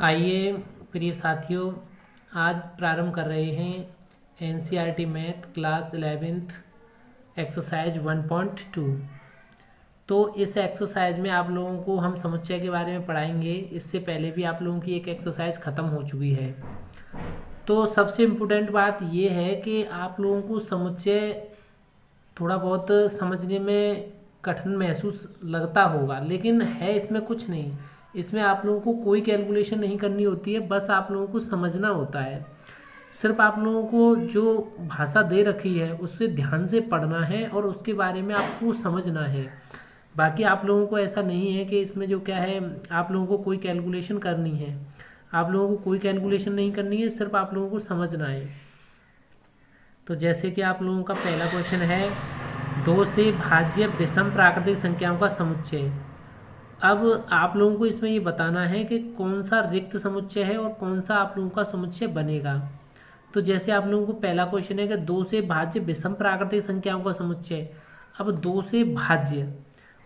आइए प्रिय साथियों, आज प्रारंभ कर रहे हैं NCERT math class 11th exercise 1.2। तो इस एक्सरसाइज में आप लोगों को हम समुच्चय के बारे में पढ़ाएंगे। इससे पहले भी आप लोगों की एक एक्सरसाइज ख़त्म हो चुकी है। तो सबसे इम्पोर्टेंट बात ये है कि आप लोगों को समुच्चय थोड़ा बहुत समझने में कठिन महसूस लगता होगा, लेकिन है इसमें कुछ नहीं। इसमें आप लोगों को कोई कैलकुलेशन नहीं करनी होती है, बस आप लोगों को समझना होता है। सिर्फ आप लोगों को जो भाषा दे रखी है उससे ध्यान से पढ़ना है और उसके बारे में आपको समझना है। बाकी आप लोगों को ऐसा नहीं है कि इसमें जो क्या है आप लोगों को कोई कैलकुलेशन करनी है। आप लोगों को कोई कैलकुलेशन नहीं करनी है, सिर्फ आप लोगों को समझना है। तो जैसे कि आप लोगों का पहला क्वेश्चन है, 2 से भाज्य विषम प्राकृतिक संख्याओं का समुच्चय। अब आप लोगों को इसमें ये बताना है कि कौन सा रिक्त समुच्चय है और कौन सा आप लोगों का समुच्चय बनेगा। तो जैसे आप लोगों को पहला क्वेश्चन है कि 2 से भाज्य विषम प्राकृतिक संख्याओं का समुच्चय। अब 2 से भाज्य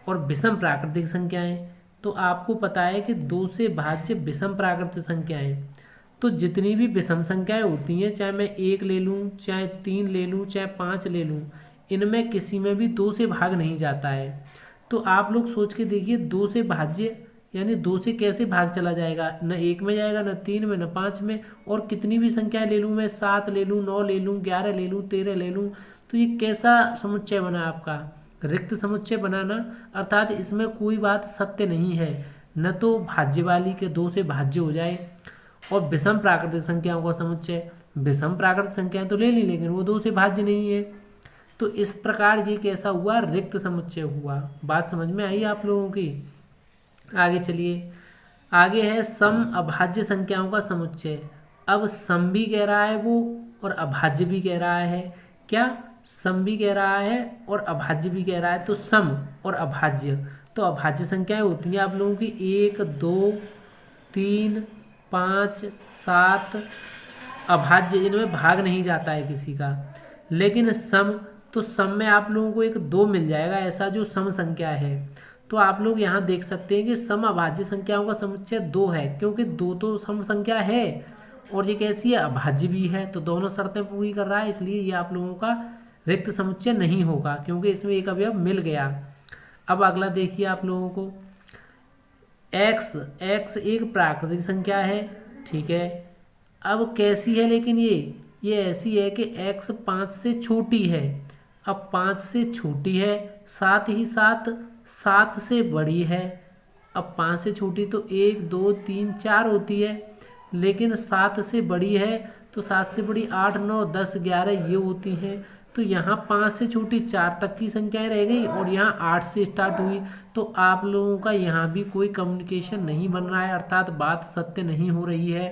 और विषम प्राकृतिक संख्याएं, तो आपको पता है कि 2 से भाज्य विषम प्राकृतिक संख्याएं, तो जितनी भी विषम संख्याएं होती हैं, चाहे मैं 1 ले लूँ, चाहे 3 ले लूँ, चाहे 5 ले लूँ, इनमें किसी में भी 2 से भाग नहीं जाता है। तो आप लोग सोच के देखिए, 2 से भाज्य यानी 2 से कैसे भाग चला जाएगा, न 1 में जाएगा, न 3 में, न 5 में। और कितनी भी संख्याएं ले लूँ, मैं 7 ले लूँ, 9 ले लूँ, 11 ले लूँ, 13 ले लूँ, तो ये कैसा समुच्चय बना आपका? रिक्त समुच्चय बनाना, अर्थात इसमें कोई बात सत्य नहीं है। न तो भाज्य वाली के 2 से भाज्य हो जाए, और विषम प्राकृतिक संख्याओं का समुच्चय, विषम प्राकृतिक संख्याएं तो ले ली लेकिन वो 2 से भाज्य नहीं है। तो इस प्रकार ये कैसा हुआ? रिक्त समुच्चय हुआ। बात समझ में आई आप लोगों की? आगे चलिए, आगे है सम अभाज्य संख्याओं का समुच्चय। अब सम भी कह रहा है वो और अभाज्य भी कह रहा है। क्या? सम भी कह रहा है और अभाज्य भी कह रहा है। तो सम और अभाज्य, तो अभाज्य संख्याएं होती हैं आप लोगों की 1, 2, 3, 5, 7। अभाज्य, इनमें भाग नहीं जाता है किसी का। लेकिन सम, तो सम में आप लोगों को एक 2 मिल जाएगा, ऐसा जो सम संख्या है। तो आप लोग यहाँ देख सकते हैं कि सम अभाज्य संख्याओं का समुच्चय 2 है, क्योंकि 2 तो सम संख्या है और ये कैसी है? अभाज्य भी है। तो दोनों शर्तें पूरी कर रहा है, इसलिए ये आप लोगों का रिक्त समुच्चय नहीं होगा, क्योंकि इसमें एक अवयव मिल गया। अब अगला देखिए आप लोगों को, x एक प्राकृतिक संख्या है, ठीक है। अब कैसी है? लेकिन ये ऐसी है कि x 5 से छोटी है। अब 5 से छोटी है, साथ ही साथ 7 से बड़ी है। अब 5 से छोटी तो 1, 2, 3, 4 होती है, लेकिन 7 से बड़ी है तो 7 से बड़ी 8, 9, 10, 11 ये होती हैं। तो यहाँ 5 से छोटी 4 तक की संख्याएं रह गई और यहाँ 8 से स्टार्ट हुई। तो आप लोगों का यहाँ भी कोई कम्युनिकेशन नहीं बन रहा है, अर्थात बात सत्य नहीं हो रही है।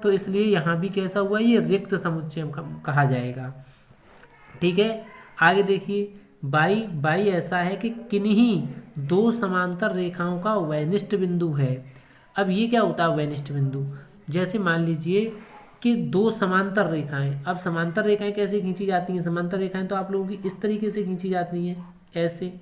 तो इसलिए यहाँ भी कैसा हुआ? ये रिक्त समुच्चय कहा जाएगा, ठीक है। आगे देखिए, बाई ऐसा है कि किन्हीं 2 समांतर रेखाओं का वैनिष्ट बिंदु है। अब ये क्या होता है वैनिष्ट बिंदु? जैसे मान लीजिए कि 2 समांतर रेखाएं। अब समांतर रेखाएं कैसे खींची जाती हैं? समांतर रेखाएं तो आप लोगों की इस तरीके से खींची जाती हैं, ऐसे।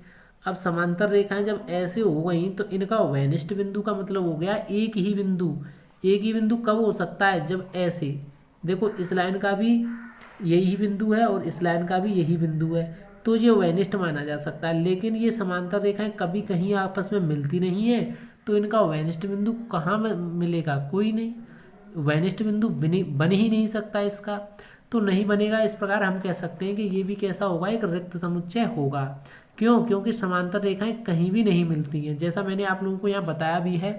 अब समांतर रेखाएं जब ऐसे हो गई तो इनका वैनिष्ट बिंदु का मतलब हो गया एक ही बिंदु। एक ही बिंदु कब हो सकता है? जब ऐसे, देखो इस लाइन का भी यही बिंदु है और इस लाइन का भी यही बिंदु है, तो ये वैनिष्ट माना जा सकता है। लेकिन ये समांतर रेखाएं कभी कहीं आपस में मिलती नहीं है, तो इनका वैनिष्ट बिंदु कहाँ मिलेगा? कोई नहीं, वैनिष्ट बिंदु बन ही नहीं सकता इसका, तो नहीं बनेगा। इस प्रकार हम कह सकते हैं कि ये भी कैसा होगा? एक रिक्त समुच्चय होगा। क्यों? क्योंकि समांतर रेखाएं कहीं भी नहीं मिलती हैं। जैसा मैंने आप लोगों को यहाँ बताया भी है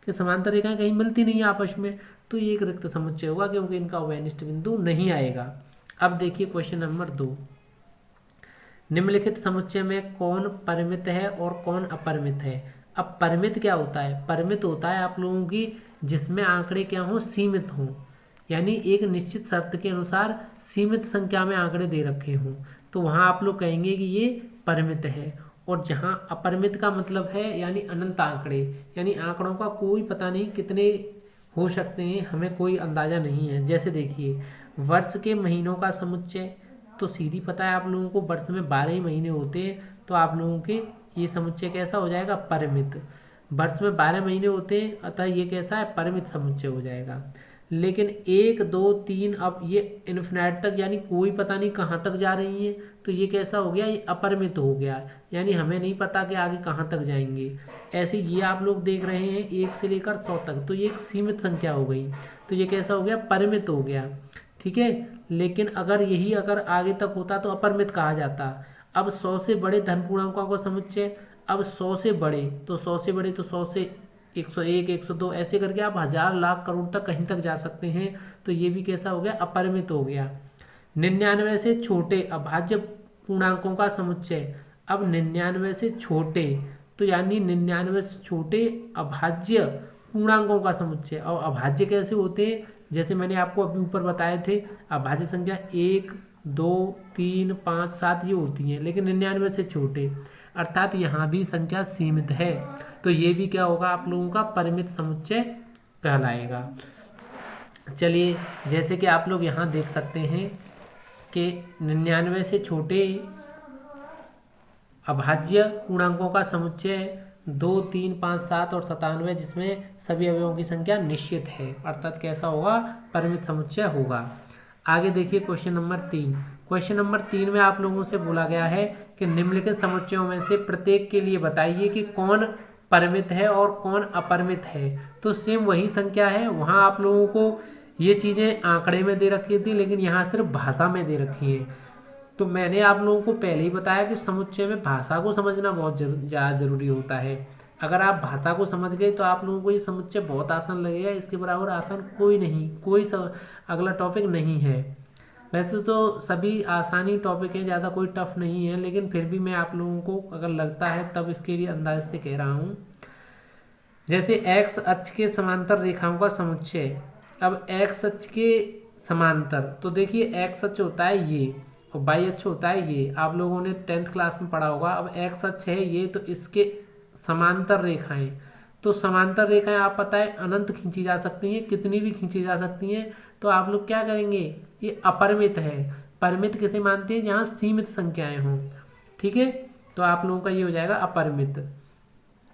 कि समांतर रेखाएं कहीं मिलती नहीं है आपस में, तो ये एक रिक्त समुच्चय होगा, क्योंकि इनका वैनिष्ट बिंदु नहीं आएगा। अब देखिए क्वेश्चन नंबर 2, निम्नलिखित समुच्चय में कौन परिमित है और कौन अपरिमित है? अब परिमित क्या होता है? परिमित होता है आप लोगों की जिसमें आंकड़े क्या हो? सीमित हों, यानी एक निश्चित शर्त के अनुसार सीमित संख्या में आंकड़े दे रखे हों, तो वहाँ आप लोग कहेंगे कि ये परिमित है। और जहाँ अपरिमित का मतलब है यानी अनंत आंकड़े, यानी आंकड़ों का कोई पता नहीं कितने हो सकते हैं, हमें कोई अंदाज़ा नहीं है। जैसे देखिए, वर्ष के महीनों का समुच्चय, तो सीधी पता है आप लोगों को वर्ष में 12 ही महीने होते हैं, तो आप लोगों के ये समुच्चय कैसा हो जाएगा? परिमित। वर्ष में 12 महीने होते हैं, अतः ये कैसा है, परिमित समुच्चय हो जाएगा। लेकिन 1 2 3 अब ये इन्फिनाइट तक यानी कोई पता नहीं कहाँ तक जा रही है, तो ये कैसा हो गया, ये अपरिमित हो गया, यानी हमें नहीं पता कि आगे कहाँ तक जाएंगे। ऐसे ये आप लोग देख रहे हैं 1 से लेकर 100 तक, तो ये एक सीमित संख्या हो गई, तो ये कैसा हो गया, परिमित हो गया। ठीक है, लेकिन अगर यही अगर आगे तक होता तो अपरिमित कहा जाता। अब 100 से बड़े धन पूर्णांकों का समुच्चय, अब 100 से बड़े तो 100 से बड़े तो 100 से 101 102 ऐसे करके आप 1000 लाख करोड़ तक कहीं तक जा सकते हैं, तो ये भी कैसा हो गया, अपरिमित हो गया। 99 से छोटे अभाज्य पूर्णांकों का समुच्चय, अब 99 से छोटे तो यानी 99 से छोटे अभाज्य पूर्णांकों का समुच्चय। और अभाज्य कैसे होते हैं, जैसे मैंने आपको अभी ऊपर बताए थे, अभाज्य संख्या 1 2 3 5 7 ये होती हैं, लेकिन 99 से छोटे, अर्थात यहाँ भी संख्या सीमित है, तो ये भी क्या होगा, आप लोगों का परिमित समुच्चय कहलाएगा। चलिए, जैसे कि आप लोग यहाँ देख सकते हैं कि 99 से छोटे अभाज्य पूर्णांकों का समुच्चय 2 3 5 7 और 97, जिसमें सभी अवयवों की संख्या निश्चित है, अर्थात कैसा होगा, परिमित समुच्चय होगा। आगे देखिए क्वेश्चन नंबर 3। क्वेश्चन नंबर 3 में आप लोगों से बोला गया है कि निम्नलिखित समुच्चयों में से प्रत्येक के लिए बताइए कि कौन परिमित है और कौन अपरिमित है। तो सेम वही संख्या है, वहाँ आप लोगों को ये चीज़ें आंकड़े में दे रखी थी, लेकिन यहाँ सिर्फ भाषा में दे रखी हैं। तो मैंने आप लोगों को पहले ही बताया कि समुच्चय में भाषा को समझना बहुत ज़्यादा जरूरी होता है। अगर आप भाषा को समझ गए तो आप लोगों को ये समुच्चय बहुत आसान लगेगा, इसके बराबर आसान कोई नहीं, कोई अगला टॉपिक नहीं है। वैसे तो सभी आसानी टॉपिक हैं, ज़्यादा कोई टफ नहीं है, लेकिन फिर भी मैं आप लोगों को अगर लगता है तब इसके लिए अंदाज से कह रहा हूँ। जैसे एक्स अक्ष के समांतर रेखाओं का समुच्चय, अब एक्स अक्ष के समांतर, तो देखिए एक्स अक्ष होता है ये और वाई अक्ष होता है ये, आप लोगों ने 10th क्लास में पढ़ा होगा। अब एक्स अक्ष है ये, तो इसके समांतर रेखाएं, तो समांतर रेखाएं आप पता है अनंत खींची जा सकती हैं, कितनी भी खींची जा सकती हैं। तो आप लोग क्या करेंगे, ये अपरिमित है। परिमित किसे मानते हैं, जहाँ सीमित संख्याएं हों। ठीक है, तो आप लोगों का ये हो जाएगा अपरिमित।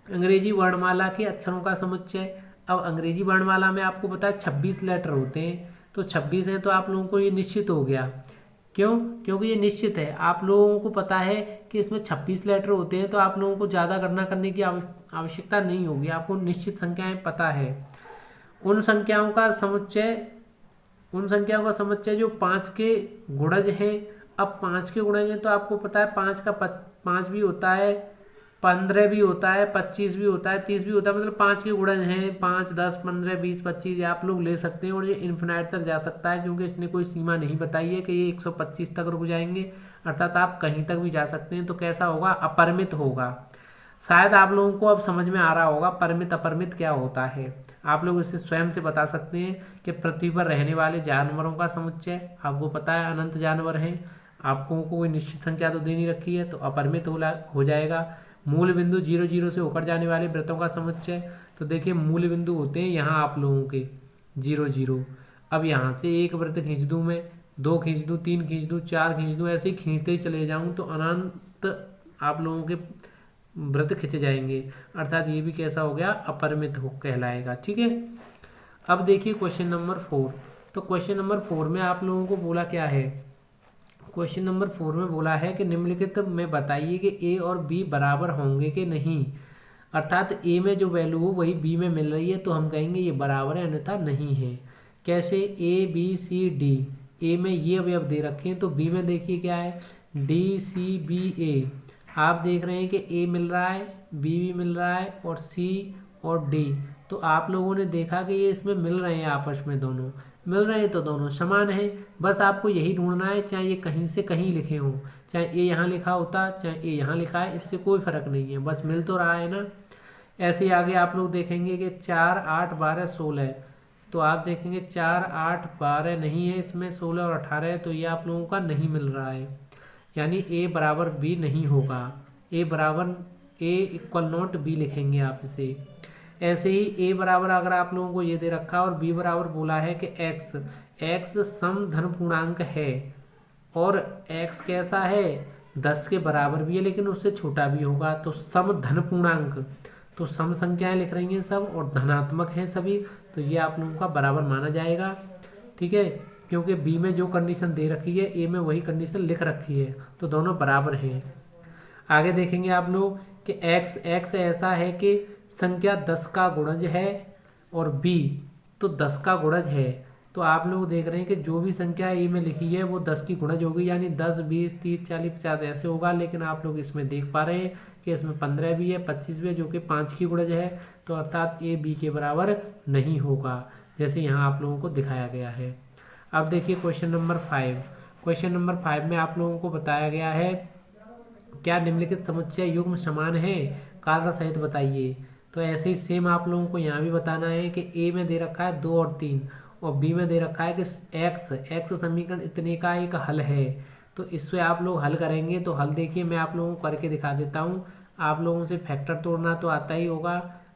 अंग्रेजी वर्णमाला के अक्षरों का समुच्चय, अब अंग्रेजी वर्णमाला में आपको पता है 26 लेटर होते हैं, तो 26 हैं, तो आप लोगों को ये निश्चित हो गया। क्यों, क्योंकि ये निश्चित है। आप लोगों को पता है कि इसमें 26 लेटर होते हैं, तो आप लोगों को ज़्यादा गणना करने की आवश्यकता नहीं होगी, आपको निश्चित संख्याएं पता है। उन संख्याओं का समुच्चय जो 5 के गुणज हैं। अब 5 के गुणज हैं तो आपको पता है 5 का 5 भी होता है, 15 भी होता है, 25 भी होता है, 30 भी होता है, मतलब 5 के गुणज हैं। 5 10 15 20 25 आप लोग ले सकते हैं, और ये इन्फिनाइट तक जा सकता है, क्योंकि इसने कोई सीमा नहीं बताई है कि ये 125 तक रुक जाएंगे, अर्थात आप कहीं तक भी जा सकते हैं। तो कैसा होगा, अपरिमित होगा। शायद आप लोगों को अब समझ में आ रहा होगा परिमित अपरिमित क्या होता है। आप लोग इसे स्वयं से बता सकते हैं कि पृथ्वी पर रहने वाले जानवरों का समुच्चय, आपको पता है अनंत जानवर हैं, आपको कोई निश्चित संख्या तो दे नहीं रखी है, तो अपरिमित हो जाएगा। मूल बिंदु 0 0 से होकर जाने वाले वृत्तों का समुच्चय, तो देखिए मूल बिंदु होते हैं यहाँ आप लोगों के 0 0। अब यहाँ से एक वृत्त खींच दूँ मैं, 2 खींच दूँ, 3 खींच दूँ, 4 खींच दूँ, ऐसे ही खींचते ही चले जाऊँ तो अनंत आप लोगों के वृत्त खींचे जाएंगे, अर्थात ये भी कैसा हो गया, अपरिमित हो कहलाएगा। ठीक है, अब देखिए क्वेश्चन नंबर 4। तो क्वेश्चन नंबर 4 में आप लोगों को बोला क्या है, क्वेश्चन नंबर 4 में बोला है कि निम्नलिखित में बताइए कि ए और बी बराबर होंगे कि नहीं। अर्थात ए में जो वैल्यू हो वही बी में मिल रही है, तो हम कहेंगे ये बराबर है, अन्यथा नहीं है। कैसे, ए बी सी डी, ए में ये अवयव दे रखे हैं, तो बी में देखिए क्या है, डी सी बी ए। आप देख रहे हैं कि ए मिल रहा है, बी भी मिल रहा है, और सी और डी, तो आप लोगों ने देखा कि ये इसमें मिल रहे हैं, आपस में दोनों मिल रहे हैं, तो दोनों समान हैं। बस आपको यही ढूंढना है, चाहे ये कहीं से कहीं लिखे हों, चाहे ए यहाँ लिखा होता, चाहे ए यहाँ लिखा है, इससे कोई फर्क नहीं है, बस मिल तो रहा है ना। ऐसे आगे आप लोग देखेंगे कि 4 8 12 16, तो आप देखेंगे 4 8 12 नहीं है, इसमें 16 और 18 है, तो ये आप लोगों का नहीं मिल रहा है, यानी ए बराबर बी नहीं होगा। ए इक्वल नॉट बी लिखेंगे आप इसे। ऐसे ही ए बराबर अगर आप लोगों को ये दे रखा और बी बराबर बोला है कि एक्स सम धन पूर्णांक है, और एक्स कैसा है, 10 के बराबर भी है लेकिन उससे छोटा भी होगा, तो सम धन पूर्णांक, तो सम संख्याएं लिख रही हैं सब और धनात्मक हैं सभी, तो ये आप लोगों का बराबर माना जाएगा। ठीक है, क्योंकि बी में जो कंडीशन दे रखी है ए में वही कंडीशन लिख रखी है, तो दोनों बराबर हैं। आगे देखेंगे आप लोग कि एक्स ऐसा है कि संख्या 10 का गुणज है और बी तो 10 का गुणज है। तो आप लोग देख रहे हैं कि जो भी संख्या ए में लिखी है वो 10 की गुणज होगी, यानी 10, 20, 30, 40, 50 ऐसे होगा। लेकिन आप लोग इसमें देख पा रहे हैं कि इसमें 15 भी है, 25 भी है, जो कि 5 की गुणज है। तो अर्थात ए बी के बराबर नहीं होगा, जैसे यहाँ आप लोगों को दिखाया गया है। अब देखिए क्वेश्चन नंबर 5। क्वेश्चन नंबर 5 में आप लोगों को बताया गया है क्या निम्नलिखित समुच्चय युग्म समान है, कारण सहित बताइए। तो ऐसे ही सेम आप लोगों को यहाँ भी बताना है कि ए में दे रखा है 2 और 3 और बी में दे रखा है कि एक्स समीकरण इतने का एक हल है। तो इससे आप लोग हल करेंगे। तो हल देखिए मैं आप लोगों को करके दिखा देता हूँ। आप लोगों से फैक्टर तोड़ना तो आता ही होगा,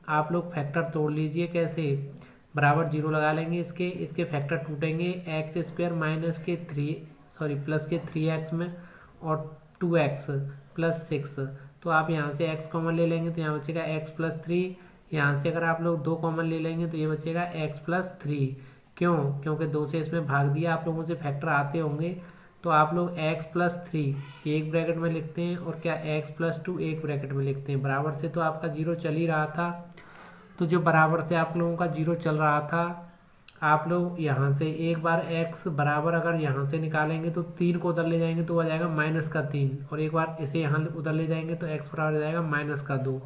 आप लोग फैक्टर तोड़ लीजिए। कैसे, बराबर 0 लगा लेंगे, इसके फैक्टर टूटेंगे, एक्स स्क्वायर माइनस के प्लस के 3x में और 2x प्लस 6। तो आप यहाँ से x कॉमन ले लेंगे तो यहाँ बचेगा x प्लस 3। यहाँ से अगर आप लोग 2 कॉमन ले लेंगे तो ये बचेगा x प्लस 3। क्यों, क्योंकि 2 से इसमें भाग दिया। आप लोगों से फैक्टर आते होंगे तो आप लोग x प्लस 3 एक ब्रैकेट में लिखते हैं और क्या x प्लस 2 एक ब्रैकेट में लिखते हैं। बराबर से तो आपका 0 चल ही रहा था, तो जो बराबर से आप लोगों का 0 चल रहा था, आप लोग यहाँ से एक बार x बराबर अगर यहाँ से निकालेंगे तो 3 को उधर ले जाएंगे तो आ जाएगा -3, और एक बार इसे यहाँ उधर ले जाएंगे तो x बराबर हो जाएगा -2।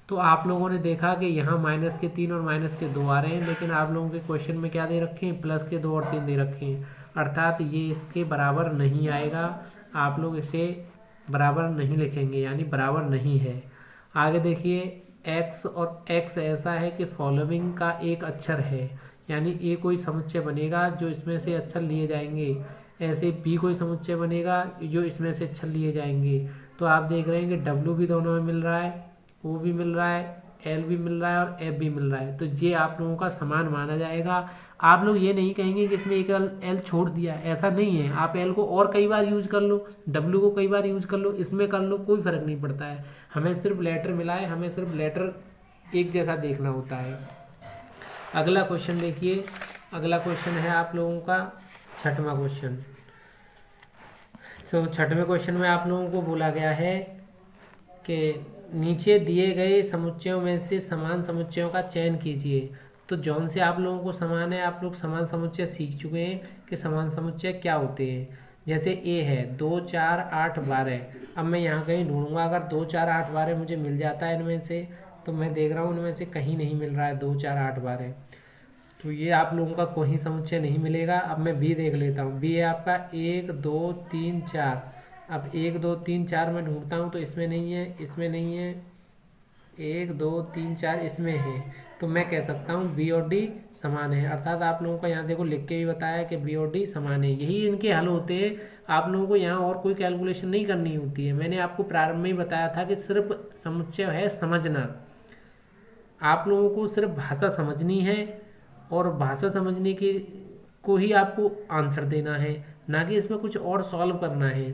तो आप लोगों ने देखा कि यहाँ -3 और -2 आ रहे हैं, लेकिन आप लोगों के क्वेश्चन में क्या दे रखे हैं, +2 और 3 दे रखे हैं, अर्थात ये इसके बराबर नहीं आएगा। आप लोग इसे बराबर नहीं लिखेंगे, यानी बराबर नहीं है। आगे देखिए x और x ऐसा है कि फॉलोइंग का एक अक्षर है, यानी ए कोई समुच्चय बनेगा जो इसमें से अक्षर लिए जाएंगे, ऐसे बी कोई समुच्चय बनेगा जो इसमें से अक्षर लिए जाएंगे। तो आप देख रहे हैं कि डब्ल्यू भी दोनों में मिल रहा है, ओ भी मिल रहा है, एल भी मिल रहा है और एफ भी मिल रहा है, तो ये आप लोगों का समान माना जाएगा। आप लोग ये नहीं कहेंगे कि इसमें एक एल छोड़ दिया, ऐसा नहीं है। आप एल को और कई बार यूज कर लो, डब्ल्यू को कई बार यूज कर लो, इसमें कर लो, कोई फर्क नहीं पड़ता है। हमें सिर्फ लेटर मिला है, हमें सिर्फ लेटर एक जैसा देखना होता है। अगला क्वेश्चन देखिए, अगला क्वेश्चन है आप लोगों का 6वां क्वेश्चन। तो 6वें क्वेश्चन में आप लोगों को बोला गया है कि नीचे दिए गए समुच्चयों में से समान समुच्चयों का चयन कीजिए। तो जौन से आप लोगों को समान है, आप लोग समान समुच्चय सीख चुके हैं कि समान समुच्चय क्या होते हैं। जैसे ए है 2, 4, 8, 12। अब मैं यहाँ कहीं ढूंढूंगा, अगर 2, 4, 8, 12 मुझे मिल जाता है इनमें से, तो मैं देख रहा हूँ इनमें से कहीं नहीं मिल रहा है 2, 4, 8, 12, तो ये आप लोगों का कोई समुच्चय नहीं मिलेगा। अब मैं बी देख लेता हूँ। बी है आपका 1, 2, 3, 4। अब 1, 2, 3, 4 मैं ढूंढता हूँ तो इसमें नहीं है, इसमें नहीं है, 1, 2, 3, 4 इसमें है, तो मैं कह सकता हूँ बी और डी समान है। अर्थात आप लोगों का यहाँ देखो लिख के भी बताया कि बी और डी समान है, यही इनके हल होते हैं। आप लोगों को यहाँ और कोई कैलकुलेशन नहीं करनी होती है। मैंने आपको प्रारंभ में ही बताया था कि सिर्फ समुच्चय है समझना, आप लोगों को सिर्फ भाषा समझनी है और भाषा समझने की को ही आपको आंसर देना है, ना कि इसमें कुछ और सॉल्व करना है।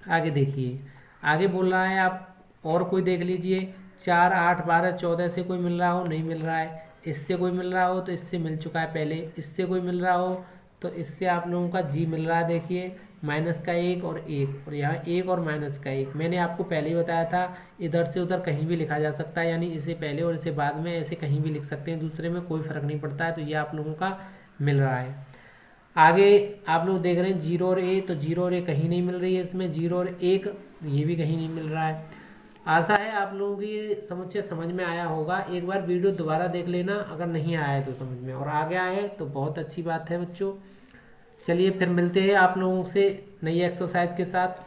आगे देखिए, आगे बोल रहा है आप और कोई देख लीजिए, 4, 8, 12, 14 से कोई मिल रहा हो, नहीं मिल रहा है। इससे कोई मिल रहा हो तो इससे मिल चुका है पहले, इससे कोई मिल रहा हो तो इससे आप लोगों का जी मिल रहा है। देखिए -1 और 1, और यहाँ 1 और -1। मैंने आपको पहले ही बताया था इधर से उधर कहीं भी लिखा जा सकता है, यानी इसे पहले और इसे बाद में ऐसे कहीं भी लिख सकते हैं, दूसरे में कोई फर्क नहीं पड़ता है। तो ये आप लोगों का मिल रहा है। आगे आप लोग देख रहे हैं 0 और a, तो 0 और a कहीं नहीं मिल रही है इसमें, 0 और 1 ये भी कहीं नहीं मिल रहा है। आशा है आप लोगों की ये समुच्चय समझ में आया होगा। एक बार वीडियो दोबारा देख लेना अगर नहीं आया है तो समझ में, और आ गया है तो बहुत अच्छी बात है बच्चों। चलिए फिर मिलते हैं आप लोगों से नई एक्सरसाइज के साथ।